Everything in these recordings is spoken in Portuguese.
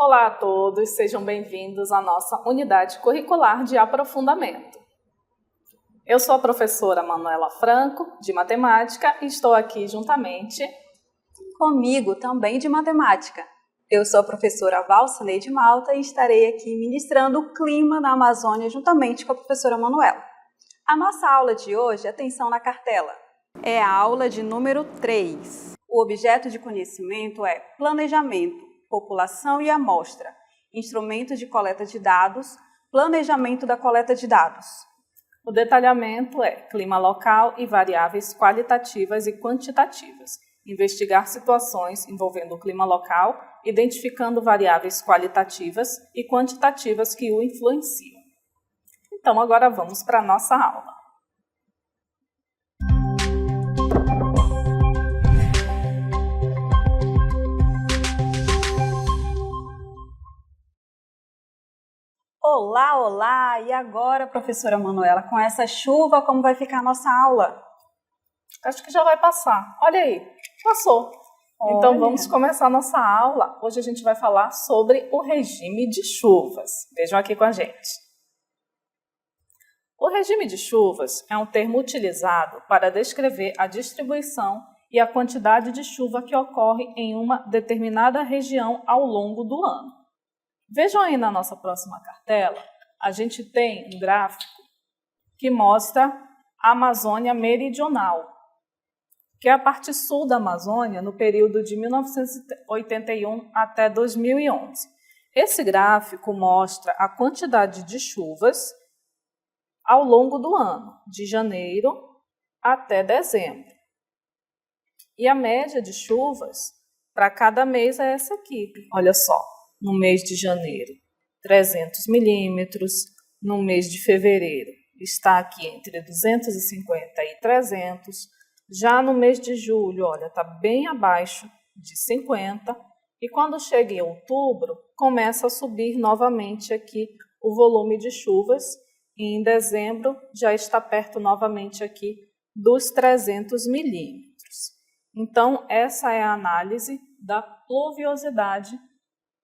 Olá a todos, sejam bem-vindos à nossa unidade curricular de aprofundamento. Eu sou a professora Manuela Franco, de Matemática, e estou aqui juntamente comigo também de Matemática. Eu sou a professora Valcineide Malta e estarei aqui ministrando o clima na Amazônia juntamente com a professora Manuela. A nossa aula de hoje, atenção na cartela, é a aula de número 3. O objeto de conhecimento é planejamento, população e amostra, instrumentos de coleta de dados, planejamento da coleta de dados. O detalhamento é clima local e variáveis qualitativas e quantitativas. Investigar situações envolvendo o clima local, identificando variáveis qualitativas e quantitativas que o influenciam. Então, agora vamos para a nossa aula. Olá, olá! E agora, professora Manuela, com essa chuva, como vai ficar a nossa aula? Acho que já vai passar. Olha aí, passou. Então, vamos começar a nossa aula. Hoje a gente vai falar sobre o regime de chuvas. Vejam aqui com a gente. O regime de chuvas é um termo utilizado para descrever a distribuição e a quantidade de chuva que ocorre em uma determinada região ao longo do ano. Vejam aí na nossa próxima cartela, a gente tem um gráfico que mostra a Amazônia Meridional, que é a parte sul da Amazônia no período de 1981 até 2011. Esse gráfico mostra a quantidade de chuvas ao longo do ano, de janeiro até dezembro. E a média de chuvas para cada mês é essa aqui, olha só. No mês de janeiro, 300 milímetros. No mês de fevereiro, está aqui entre 250 e 300. Já no mês de julho, olha, está bem abaixo de 50. E quando chega em outubro, começa a subir novamente aqui o volume de chuvas. E em dezembro, já está perto novamente aqui dos 300 milímetros. Então, essa é a análise da pluviosidade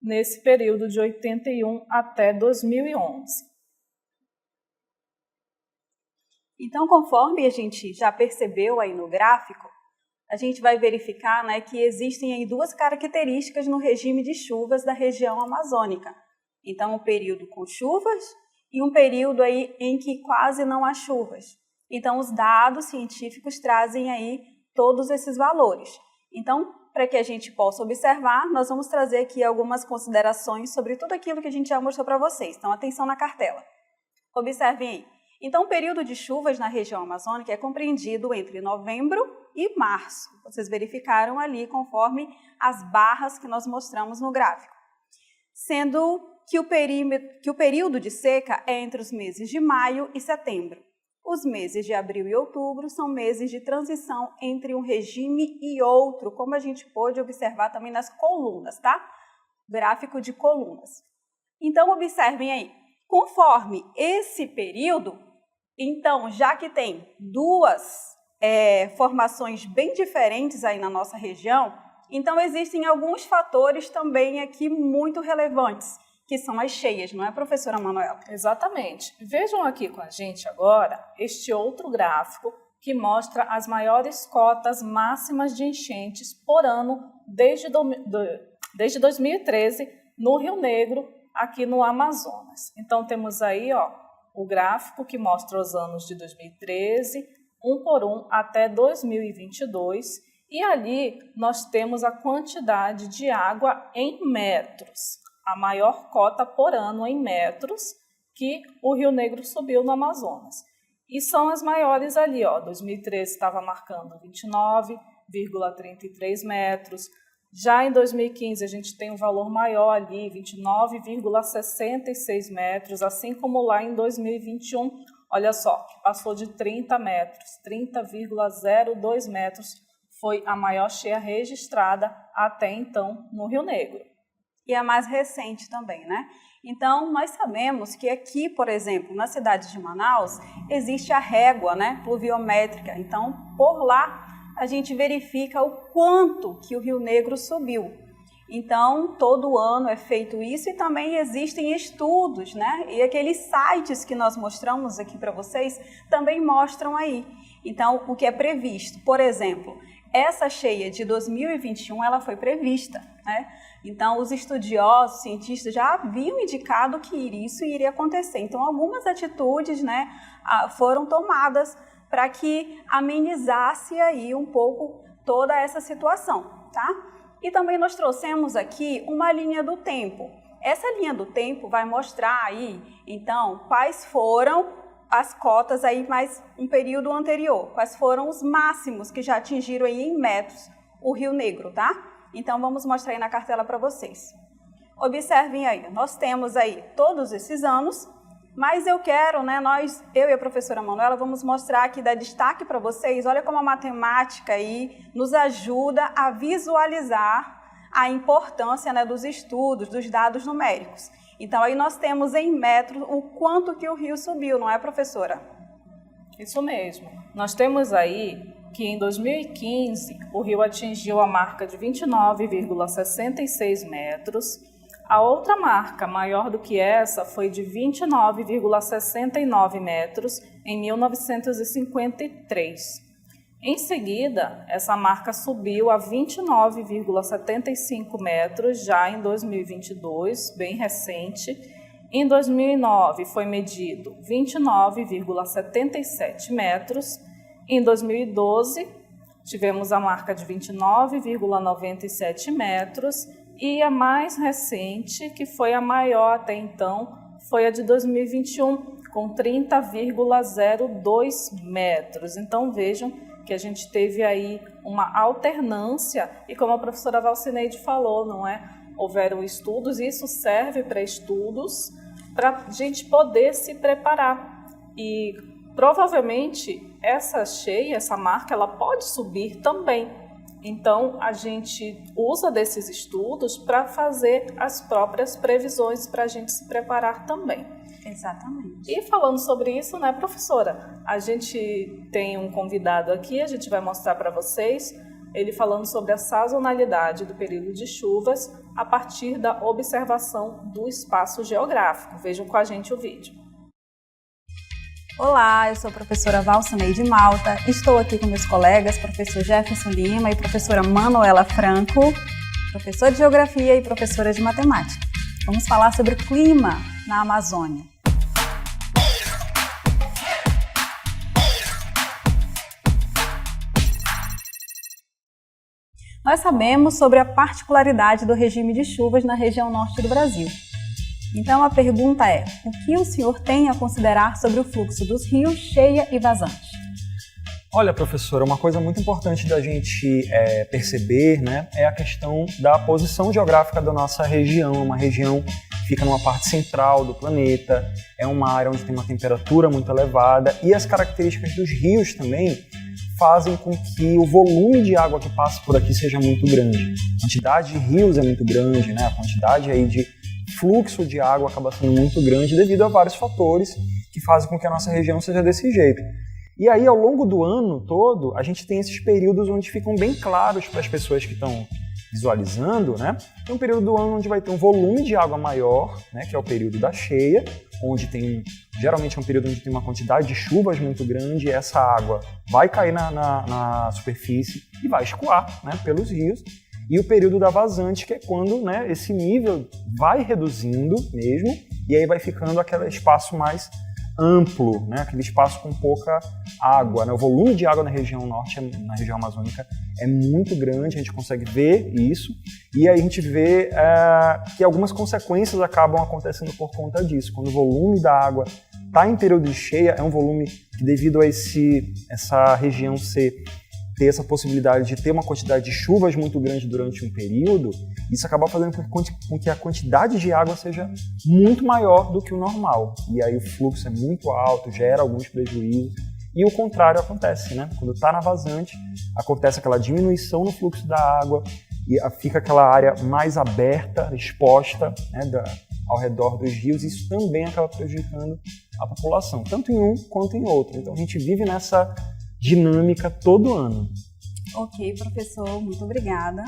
nesse período de 81 até 2011. Então, conforme a gente já percebeu aí no gráfico, a gente vai verificar, né, que existem aí duas características no regime de chuvas da região amazônica. Então, um período com chuvas e um período aí em que quase não há chuvas. Então, os dados científicos trazem aí todos esses valores. Então, para que a gente possa observar, nós vamos trazer aqui algumas considerações sobre tudo aquilo que a gente já mostrou para vocês. Então, atenção na cartela. Observem aí. Então, o período de chuvas na região amazônica é compreendido entre novembro e março. Vocês verificaram ali conforme as barras que nós mostramos no gráfico. Sendo que o período de seca é entre os meses de maio e setembro. Os meses de abril e outubro são meses de transição entre um regime e outro, como a gente pôde observar também nas colunas, tá? Gráfico de colunas. Então, observem aí, conforme esse período, então, já que tem duas formações bem diferentes aí na nossa região, então existem alguns fatores também aqui muito relevantes, que são as cheias, não é, professora Manuela? Exatamente. Vejam aqui com a gente agora este outro gráfico que mostra as maiores cotas máximas de enchentes por ano desde 2013 no Rio Negro, aqui no Amazonas. Então, temos aí o gráfico que mostra os anos de 2013, um por um, até 2022, e ali nós temos a quantidade de água em metros. A maior cota por ano em metros que o Rio Negro subiu no Amazonas. E são as maiores ali, 2013 estava marcando 29,33 metros. Já em 2015 a gente tem um valor maior ali, 29,66 metros, assim como lá em 2021, olha só, passou de 30 metros, 30,02 metros foi a maior cheia registrada até então no Rio Negro. E a mais recente também, né? Então, nós sabemos que aqui, por exemplo, na cidade de Manaus, existe a régua, né, pluviométrica. Então, por lá, a gente verifica o quanto que o Rio Negro subiu. Então, todo ano é feito isso e também existem estudos, né? E aqueles sites que nós mostramos aqui para vocês também mostram aí. Então, o que é previsto. Por exemplo, essa cheia de 2021, ela foi prevista, né? Então, os estudiosos, cientistas já haviam indicado que isso iria acontecer. Então, algumas atitudes, né, foram tomadas para que amenizasse aí um pouco toda essa situação, tá? E também nós trouxemos aqui uma linha do tempo. Essa linha do tempo vai mostrar aí, então, quais foram as cotas aí mais um período anterior, quais foram os máximos que já atingiram aí em metros o Rio Negro, tá? Então, vamos mostrar aí na cartela para vocês. Observem aí, nós temos aí todos esses anos, mas eu quero, né, eu e a professora Manuela vamos mostrar aqui, dar destaque para vocês, olha como a matemática aí nos ajuda a visualizar a importância, né, dos estudos, dos dados numéricos. Então, aí nós temos em metros o quanto que o rio subiu, não é, professora? Isso mesmo. Nós temos aí que em 2015 o rio atingiu a marca de 29,66 metros. A outra marca maior do que essa foi de 29,69 metros em 1953. Em seguida, essa marca subiu a 29,75 metros já em 2022, bem recente. Em 2009 foi medido 29,77 metros. Em 2012 tivemos a marca de 29,97 metros. E a mais recente, que foi a maior até então, foi a de 2021, com 30,02 metros. Então, vejam que a gente teve aí uma alternância, e como a professora Valcineide falou, não é? Houveram estudos, e isso serve para estudos, para a gente poder se preparar. E provavelmente essa cheia, essa marca, ela pode subir também. Então, a gente usa desses estudos para fazer as próprias previsões para a gente se preparar também. Exatamente. E falando sobre isso, né, professora? A gente tem um convidado aqui, a gente vai mostrar para vocês, ele falando sobre a sazonalidade do período de chuvas a partir da observação do espaço geográfico. Vejam com a gente o vídeo. Olá, eu sou a professora Valcineide Malta, estou aqui com meus colegas, professor Jefferson Lima e professora Manuela Franco, professora de Geografia e professora de Matemática. Vamos falar sobre o clima na Amazônia. Nós sabemos sobre a particularidade do regime de chuvas na região norte do Brasil. Então a pergunta é, o que o senhor tem a considerar sobre o fluxo dos rios cheia e vazante? Olha, professora, uma coisa muito importante da gente perceber, né, é a questão da posição geográfica da nossa região. Uma região que fica numa parte central do planeta, é uma área onde tem uma temperatura muito elevada e as características dos rios também fazem com que o volume de água que passa por aqui seja muito grande. A quantidade de rios é muito grande, né? A quantidade aí de fluxo de água acaba sendo muito grande devido a vários fatores que fazem com que a nossa região seja desse jeito. E aí, ao longo do ano todo, a gente tem esses períodos onde ficam bem claros para as pessoas que estão visualizando, né? Tem um período do ano onde vai ter um volume de água maior, né? Que é o período da cheia, onde geralmente é um período onde tem uma quantidade de chuvas muito grande, e essa água vai cair na superfície e vai escoar, né, pelos rios. E o período da vazante, que é quando, né, esse nível vai reduzindo mesmo, e aí vai ficando aquele espaço mais amplo, né, aquele espaço com pouca água, né? O volume de água na região norte, na região amazônica, é muito grande, a gente consegue ver isso, e aí a gente vê que algumas consequências acabam acontecendo por conta disso. Quando o volume da água está em período de cheia, é um volume que, devido a essa região ter essa possibilidade de ter uma quantidade de chuvas muito grande durante um período, isso acaba fazendo com que a quantidade de água seja muito maior do que o normal. E aí o fluxo é muito alto, gera alguns prejuízos. E o contrário acontece, né? Quando está na vazante, acontece aquela diminuição no fluxo da água e fica aquela área mais aberta, exposta, né, ao redor dos rios. Isso também acaba prejudicando a população, tanto em um quanto em outro. Então a gente vive nessa dinâmica todo ano. Ok, professor, muito obrigada.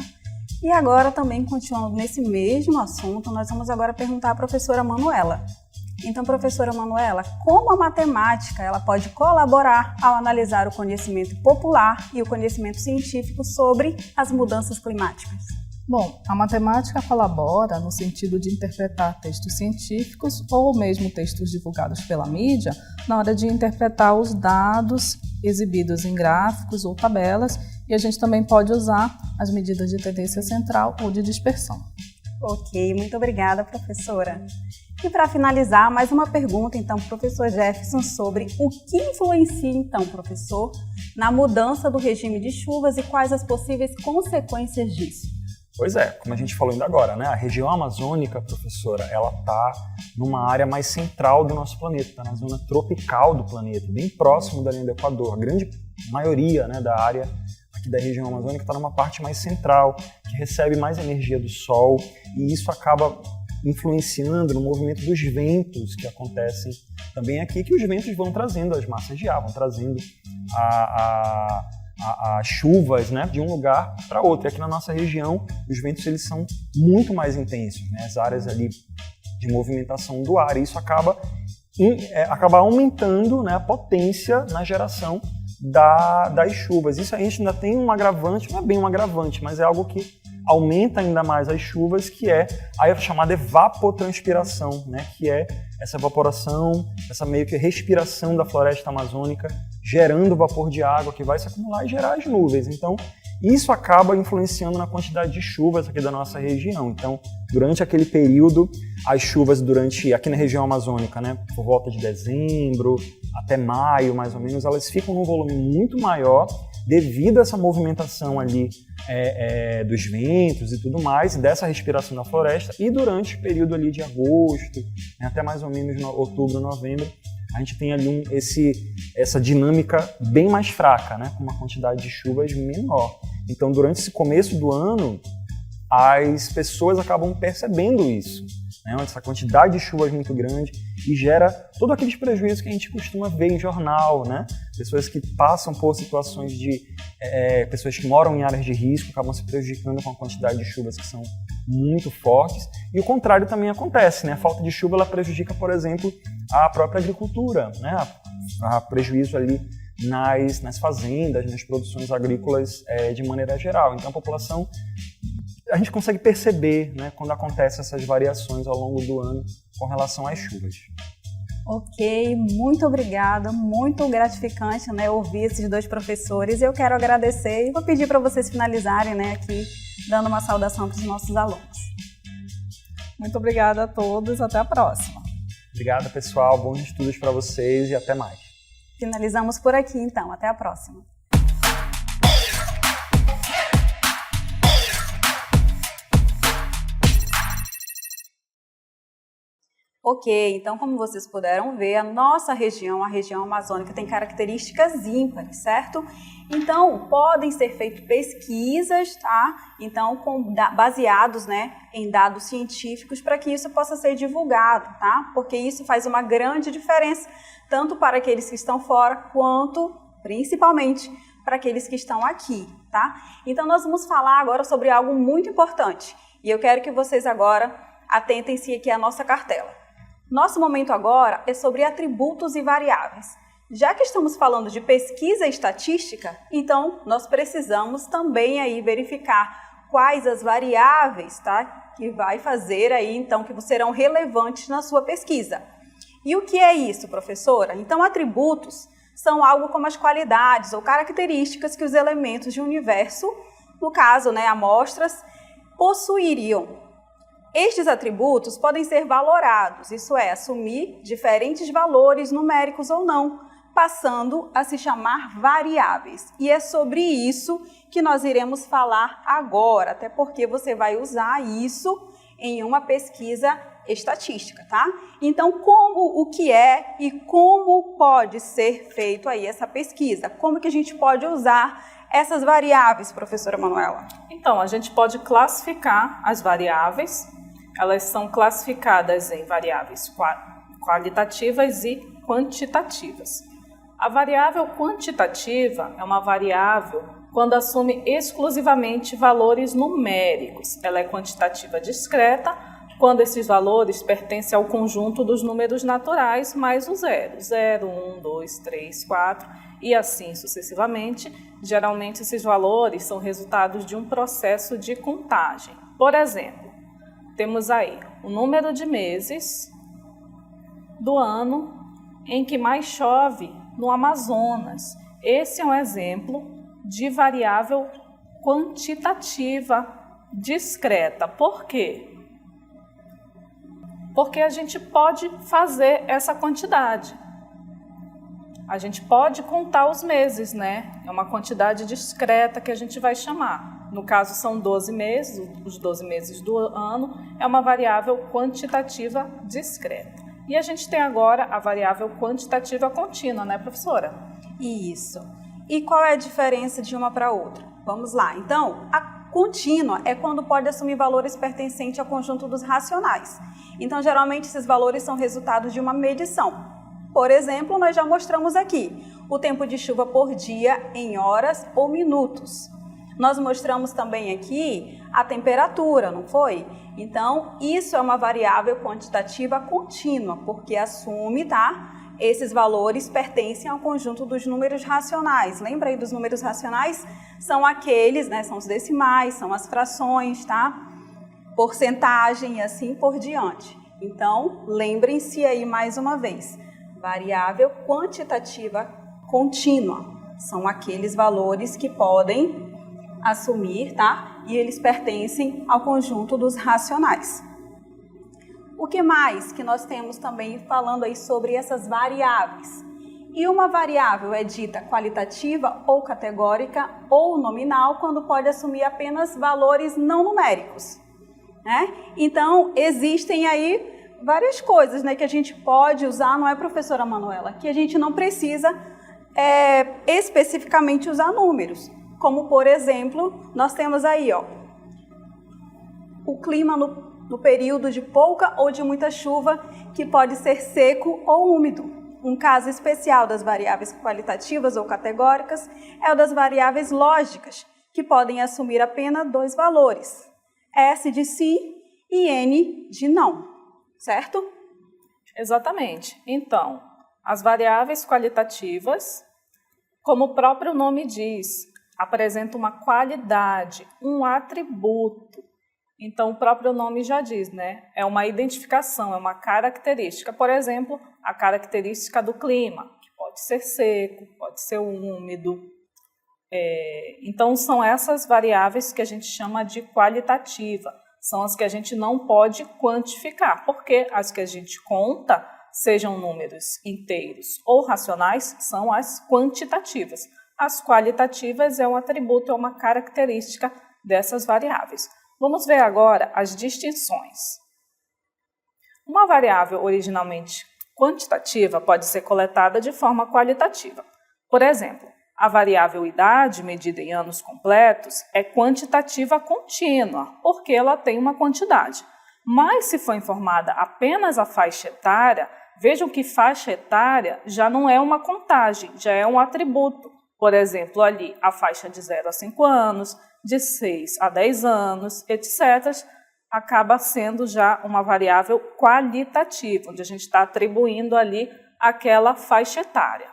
E agora, também continuando nesse mesmo assunto, nós vamos agora perguntar à professora Manuela. Então, professora Manuela, como a matemática ela pode colaborar ao analisar o conhecimento popular e o conhecimento científico sobre as mudanças climáticas? Bom, a matemática colabora no sentido de interpretar textos científicos ou mesmo textos divulgados pela mídia na hora de interpretar os dados exibidos em gráficos ou tabelas, e a gente também pode usar as medidas de tendência central ou de dispersão. Ok, muito obrigada, professora. E para finalizar, mais uma pergunta, então, para o professor Jefferson sobre o que influencia, então, professor, na mudança do regime de chuvas e quais as possíveis consequências disso? Pois é, como a gente falou ainda agora, né? A região amazônica, professora, ela está numa área mais central do nosso planeta, está na zona tropical do planeta, bem próximo da linha do Equador. A grande maioria, né, da área aqui da região amazônica está numa parte mais central, que recebe mais energia do sol, e isso acaba influenciando no movimento dos ventos que acontecem também aqui, que os ventos vão trazendo as massas de ar, vão trazendo as chuvas, né, de um lugar para outro. E aqui na nossa região, os ventos eles são muito mais intensos, né, as áreas ali de movimentação do ar, e isso acaba aumentando, né, a potência na geração das chuvas. Isso a gente ainda tem um agravante, não é bem um agravante, mas é algo que aumenta ainda mais as chuvas, que é a chamada evapotranspiração, né, que é essa evaporação, essa meio que respiração da floresta amazônica, gerando vapor de água que vai se acumular e gerar as nuvens. Então, isso acaba influenciando na quantidade de chuvas aqui da nossa região. Então, durante aquele período, as chuvas aqui na região amazônica, né, por volta de dezembro até maio, mais ou menos, elas ficam num volume muito maior devido a essa movimentação ali dos ventos e tudo mais, e dessa respiração da floresta, e durante o período ali de agosto, né, até mais ou menos outubro, novembro, a gente tem ali essa dinâmica bem mais fraca, né, com uma quantidade de chuvas menor. Então, durante esse começo do ano, as pessoas acabam percebendo isso, né, essa quantidade de chuvas muito grande, e gera todos aqueles prejuízos que a gente costuma ver em jornal, né? Pessoas que passam por situações pessoas que moram em áreas de risco acabam se prejudicando com a quantidade de chuvas que são muito fortes, e o contrário também acontece, né? A falta de chuva ela prejudica, por exemplo, a própria agricultura, né? Há prejuízo ali nas fazendas, nas produções agrícolas de maneira geral. Então a população, a gente consegue perceber, né, quando acontecem essas variações ao longo do ano com relação às chuvas. Ok, muito obrigada, muito gratificante, né, ouvir esses dois professores. Eu quero agradecer e vou pedir para vocês finalizarem, né, aqui, dando uma saudação para os nossos alunos. Muito obrigada a todos, até a próxima. Obrigado, pessoal, bons estudos para vocês e até mais. Finalizamos por aqui, então, até a próxima. Ok, então como vocês puderam ver, a nossa região, a região amazônica, tem características ímpares, certo? Então, podem ser feitas pesquisas, tá? Então, baseados, né, em dados científicos para que isso possa ser divulgado, tá? Porque isso faz uma grande diferença, tanto para aqueles que estão fora, quanto, principalmente, para aqueles que estão aqui, tá? Então, nós vamos falar agora sobre algo muito importante. E eu quero que vocês agora atentem-se aqui à nossa cartela. Nosso momento agora é sobre atributos e variáveis. Já que estamos falando de pesquisa estatística, então nós precisamos também aí verificar quais as variáveis, tá, que vai fazer aí então que serão relevantes na sua pesquisa. E o que é isso, professora? Então, atributos são algo como as qualidades ou características que os elementos de um universo, no caso, né, amostras, possuiriam. Estes atributos podem ser valorados, isso é, assumir diferentes valores numéricos ou não, passando a se chamar variáveis. E é sobre isso que nós iremos falar agora, até porque você vai usar isso em uma pesquisa estatística, tá? Então, o que é e como pode ser feito aí essa pesquisa? Como que a gente pode usar essas variáveis, professora Manuela? Então, a gente pode classificar as variáveis. Elas são classificadas em variáveis qualitativas e quantitativas. A variável quantitativa é uma variável quando assume exclusivamente valores numéricos. Ela é quantitativa discreta, quando esses valores pertencem ao conjunto dos números naturais mais o zero. 0, 1, 2, 3, 4 e assim sucessivamente. Geralmente esses valores são resultados de um processo de contagem. Por exemplo, temos aí o número de meses do ano em que mais chove no Amazonas. Esse é um exemplo de variável quantitativa discreta. Por quê? Porque a gente pode fazer essa quantidade. A gente pode contar os meses, né? É uma quantidade discreta que a gente vai chamar. No caso, são 12 meses, os 12 meses do ano, é uma variável quantitativa discreta. E a gente tem agora a variável quantitativa contínua, né, professora? Isso. E qual é a diferença de uma para outra? Vamos lá. Então, a contínua é quando pode assumir valores pertencentes ao conjunto dos racionais. Então, geralmente, esses valores são resultados de uma medição. Por exemplo, nós já mostramos aqui o tempo de chuva por dia em horas ou minutos. Nós mostramos também aqui a temperatura, não foi? Então, isso é uma variável quantitativa contínua, porque assume, tá? Esses valores pertencem ao conjunto dos números racionais. Lembra aí dos números racionais? São aqueles, né? São os decimais, são as frações, tá? Porcentagem e assim por diante. Então, lembrem-se aí mais uma vez. Variável quantitativa contínua. São aqueles valores que podem assumir, tá? E eles pertencem ao conjunto dos racionais. O que mais que nós temos também falando aí sobre essas variáveis? E uma variável é dita qualitativa ou categórica ou nominal quando pode assumir apenas valores não numéricos, né? Então, existem aí várias coisas, né, que a gente pode usar, não é, professora Manuela? Que a gente não precisa especificamente usar números. Como, por exemplo, nós temos aí, ó, o clima no período de pouca ou de muita chuva, que pode ser seco ou úmido. Um caso especial das variáveis qualitativas ou categóricas é o das variáveis lógicas, que podem assumir apenas dois valores, S de sim e N de não, certo? Exatamente. Então, as variáveis qualitativas, como o próprio nome diz, apresenta uma qualidade, um atributo. Então, o próprio nome já diz, né? É uma identificação, é uma característica. Por exemplo, a característica do clima, que pode ser seco, pode ser úmido. Então, são essas variáveis que a gente chama de qualitativa. São as que a gente não pode quantificar, porque as que a gente conta, sejam números inteiros ou racionais, são as quantitativas. As qualitativas é um atributo, é uma característica dessas variáveis. Vamos ver agora as distinções. Uma variável originalmente quantitativa pode ser coletada de forma qualitativa. Por exemplo, a variável idade, medida em anos completos, é quantitativa contínua, porque ela tem uma quantidade. Mas se for informada apenas a faixa etária, vejam que faixa etária já não é uma contagem, já é um atributo. Por exemplo, ali a faixa de 0 a 5 anos, de 6 a 10 anos, etc., acaba sendo já uma variável qualitativa, onde a gente está atribuindo ali aquela faixa etária.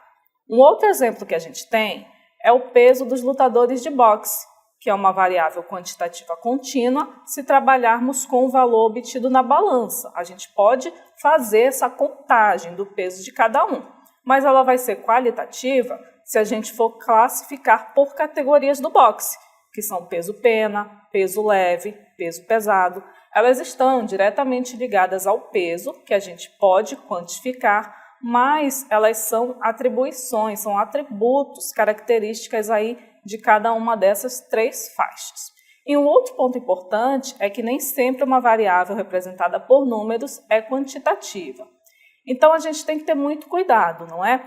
Um outro exemplo que a gente tem é o peso dos lutadores de boxe, que é uma variável quantitativa contínua, se trabalharmos com o valor obtido na balança. A gente pode fazer essa contagem do peso de cada um, mas ela vai ser qualitativa se a gente for classificar por categorias do boxe, que são peso-pena, peso leve, peso pesado. Elas estão diretamente ligadas ao peso, que a gente pode quantificar, mas elas são atribuições, são atributos, características aí de cada uma dessas três faixas. E um outro ponto importante é que nem sempre uma variável representada por números é quantitativa. Então, a gente tem que ter muito cuidado, não é?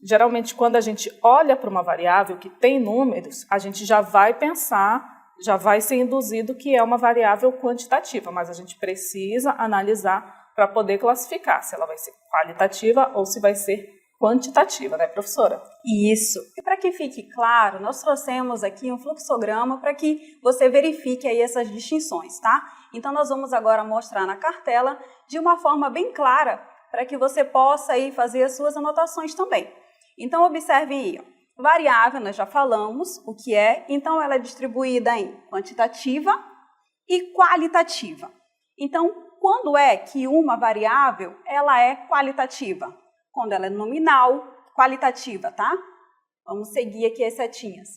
Geralmente, quando a gente olha para uma variável que tem números, a gente já vai pensar, já vai ser induzido que é uma variável quantitativa, mas a gente precisa analisar para poder classificar se ela vai ser qualitativa ou se vai ser quantitativa, né, professora? Isso. E para que fique claro, nós trouxemos aqui um fluxograma para que você verifique aí essas distinções, tá? Então, nós vamos agora mostrar na cartela de uma forma bem clara para que você possa aí fazer as suas anotações também. Então, observem aí, ó. Variável, nós já falamos o que é, então ela é distribuída em quantitativa e qualitativa. Então, quando é que uma variável ela é qualitativa? Quando ela é nominal, qualitativa, tá? Vamos seguir aqui as setinhas.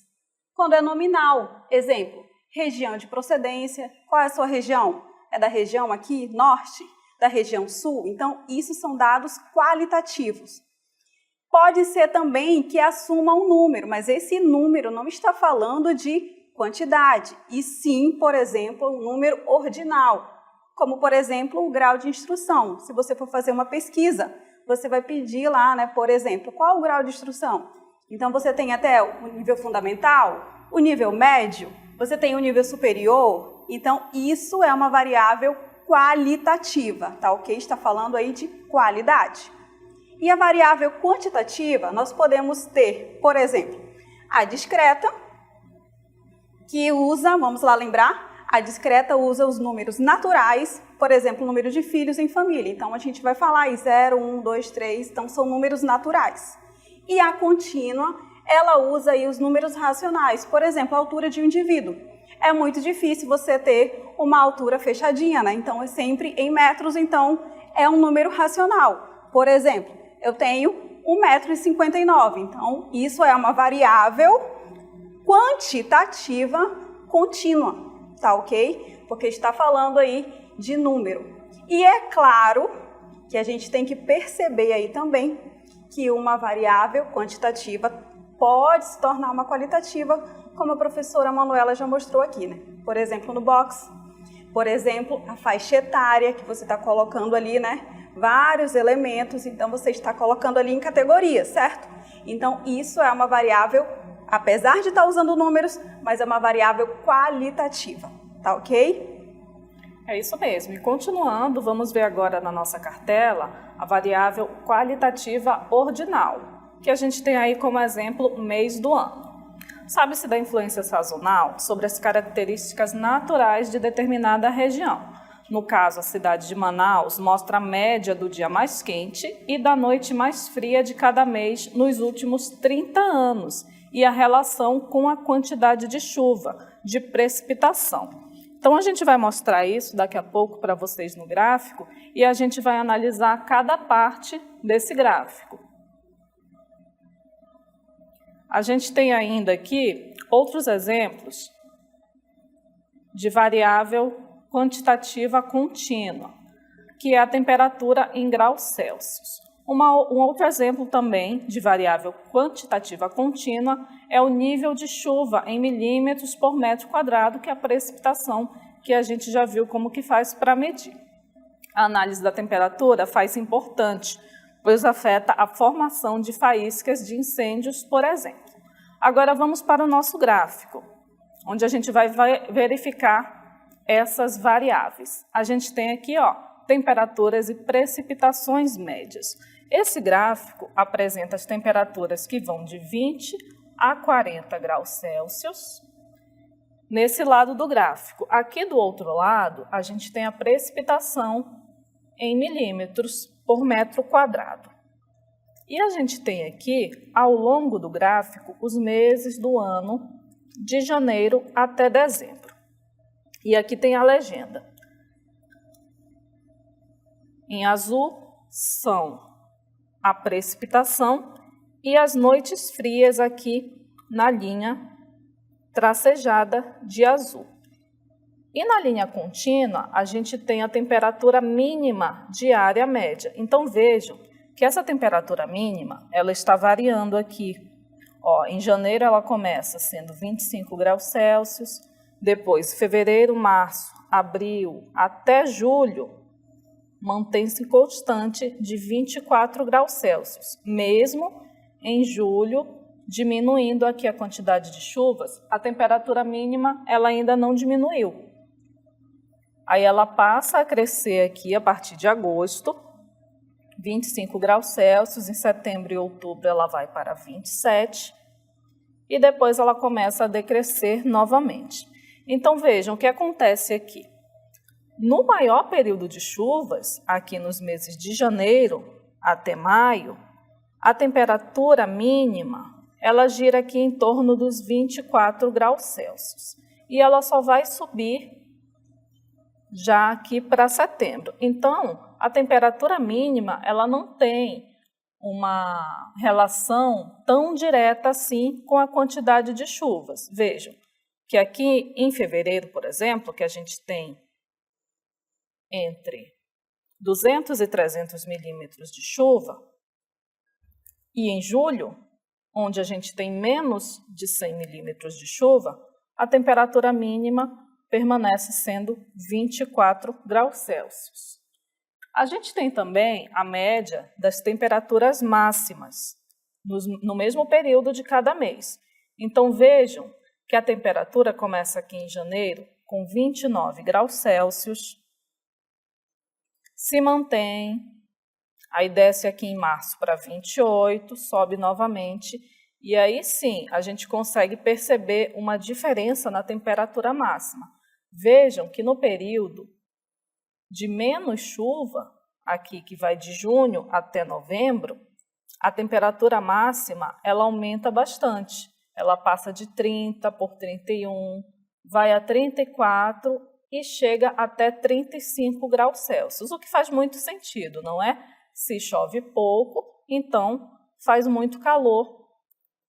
Quando é nominal, exemplo, região de procedência. Qual é a sua região? É da região aqui, norte? Da região sul? Então, isso são dados qualitativos. Pode ser também que assuma um número, mas esse número não está falando de quantidade, e sim, por exemplo, um número ordinal, como, por exemplo, o grau de instrução. Se você for fazer uma pesquisa, você vai pedir lá, né, por exemplo, qual o grau de instrução? Então, você tem até o nível fundamental, o nível médio, você tem o nível superior. Então, isso é uma variável qualitativa, tá ok? Está falando aí de qualidade. E a variável quantitativa, nós podemos ter, por exemplo, a discreta, que usa, vamos lá lembrar, a discreta usa os números naturais, por exemplo, o número de filhos em família. Então, a gente vai falar aí 0, 1, 2, 3, então são números naturais. E a contínua, ela usa aí os números racionais, por exemplo, a altura de um indivíduo. É muito difícil você ter uma altura fechadinha, né? Então, é sempre em metros, então é um número racional. Por exemplo, eu tenho 1,59 m, então isso é uma variável quantitativa contínua, tá ok? Porque está falando aí de número. E é claro que a gente tem que perceber aí também que uma variável quantitativa pode se tornar uma qualitativa, como a professora Manuela já mostrou aqui, né? Por exemplo, no box. Por exemplo, a faixa etária, que você está colocando ali, né? Vários elementos, então você está colocando ali em categorias, certo? Então, isso é uma variável, apesar de estar usando números, mas é uma variável qualitativa, tá ok? É isso mesmo. E continuando, vamos ver agora na nossa cartela a variável qualitativa ordinal, que a gente tem aí como exemplo mês do ano. Sabe-se da influência sazonal sobre as características naturais de determinada região. No caso, a cidade de Manaus mostra a média do dia mais quente e da noite mais fria de cada mês nos últimos 30 anos e a relação com a quantidade de chuva, de precipitação. Então, a gente vai mostrar isso daqui a pouco para vocês no gráfico e a gente vai analisar cada parte desse gráfico. A gente tem ainda aqui outros exemplos de variável quantitativa contínua, que é a temperatura em graus Celsius. Um outro exemplo também de variável quantitativa contínua é o nível de chuva em milímetros por metro quadrado, que é a precipitação que a gente já viu como que faz para medir. A análise da temperatura faz importante, pois afeta a formação de faíscas de incêndios, por exemplo. Agora vamos para o nosso gráfico, onde a gente vai verificar essas variáveis. A gente tem aqui, ó, temperaturas e precipitações médias. Esse gráfico apresenta as temperaturas que vão de 20 a 40 graus Celsius, nesse lado do gráfico. Aqui do outro lado, a gente tem a precipitação em milímetros por metro quadrado. E a gente tem aqui, ao longo do gráfico, os meses do ano, de janeiro até dezembro. E aqui tem a legenda. Em azul são a precipitação e as noites frias aqui na linha tracejada de azul. E na linha contínua, a gente tem a temperatura mínima diária média. Então, vejam que essa temperatura mínima, ela está variando aqui. Ó, em janeiro, ela começa sendo 25 graus Celsius, depois, fevereiro, março, abril, até julho, mantém-se constante de 24 graus Celsius. Mesmo em julho, diminuindo aqui a quantidade de chuvas, a temperatura mínima ela ainda não diminuiu. Aí ela passa a crescer aqui a partir de agosto, 25 graus Celsius, em setembro e outubro ela vai para 27, e depois ela começa a decrescer novamente. Então vejam o que acontece aqui. No maior período de chuvas, aqui nos meses de janeiro até maio, a temperatura mínima ela gira aqui em torno dos 24 graus Celsius. E ela só vai subir já aqui para setembro. Então, a temperatura mínima ela não tem uma relação tão direta assim com a quantidade de chuvas. Vejam que aqui em fevereiro, por exemplo, que a gente tem entre 200 e 300 milímetros de chuva, e em julho, onde a gente tem menos de 100 milímetros de chuva, a temperatura mínima permanece sendo 24 graus Celsius. A gente tem também a média das temperaturas máximas no mesmo período de cada mês. Então vejam que a temperatura começa aqui em janeiro com 29 graus Celsius, se mantém, aí desce aqui em março para 28, sobe novamente, e aí sim a gente consegue perceber uma diferença na temperatura máxima. Vejam que no período de menos chuva, aqui que vai de junho até novembro, a temperatura máxima ela aumenta bastante. Ela passa de 30 por 31, vai a 34 e chega até 35 graus Celsius, o que faz muito sentido, não é? Se chove pouco, então faz muito calor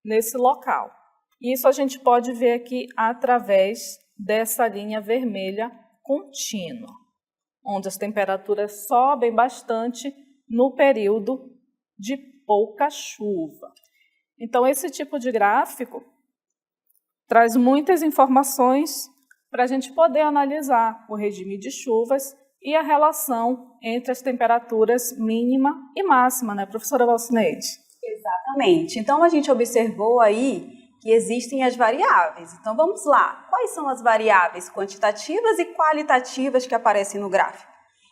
nesse local. Isso a gente pode ver aqui através dessa linha vermelha contínua, onde as temperaturas sobem bastante no período de pouca chuva. Então, esse tipo de gráfico traz muitas informações para a gente poder analisar o regime de chuvas e a relação entre as temperaturas mínima e máxima, né, professora Valcineide? Exatamente. Então, a gente observou aí que existem as variáveis. Então, vamos lá. Quais são as variáveis quantitativas e qualitativas que aparecem no gráfico?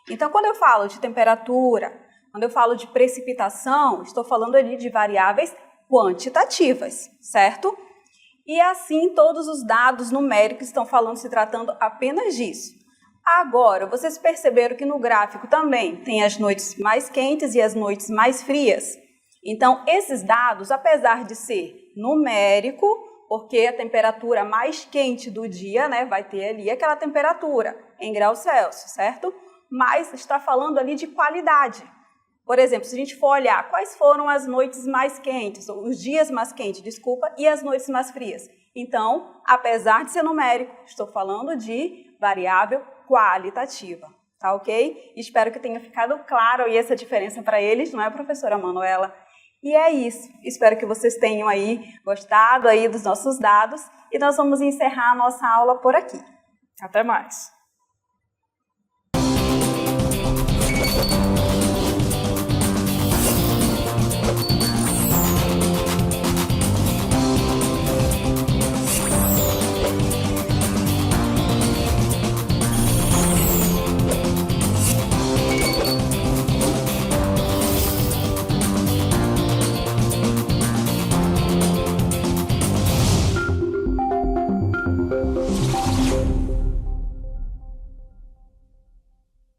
Então, quando eu falo de temperatura, quando eu falo de precipitação, estou falando ali de variáveis quantitativas, certo? E assim, todos os dados numéricos estão falando, se tratando apenas disso. Agora, vocês perceberam que no gráfico também tem as noites mais quentes e as noites mais frias. Então, esses dados, apesar de ser numérico, porque a temperatura mais quente do dia, né, vai ter ali aquela temperatura em graus Celsius, certo? Mas está falando ali de qualidade. Por exemplo, se a gente for olhar quais foram as noites mais quentes, ou os dias mais quentes, desculpa, e as noites mais frias. Então, apesar de ser numérico, estou falando de variável qualitativa, tá ok? Espero que tenha ficado claro aí essa diferença para eles, não é, professora Manuela? E é isso. Espero que vocês tenham aí gostado aí dos nossos dados e nós vamos encerrar a nossa aula por aqui. Até mais!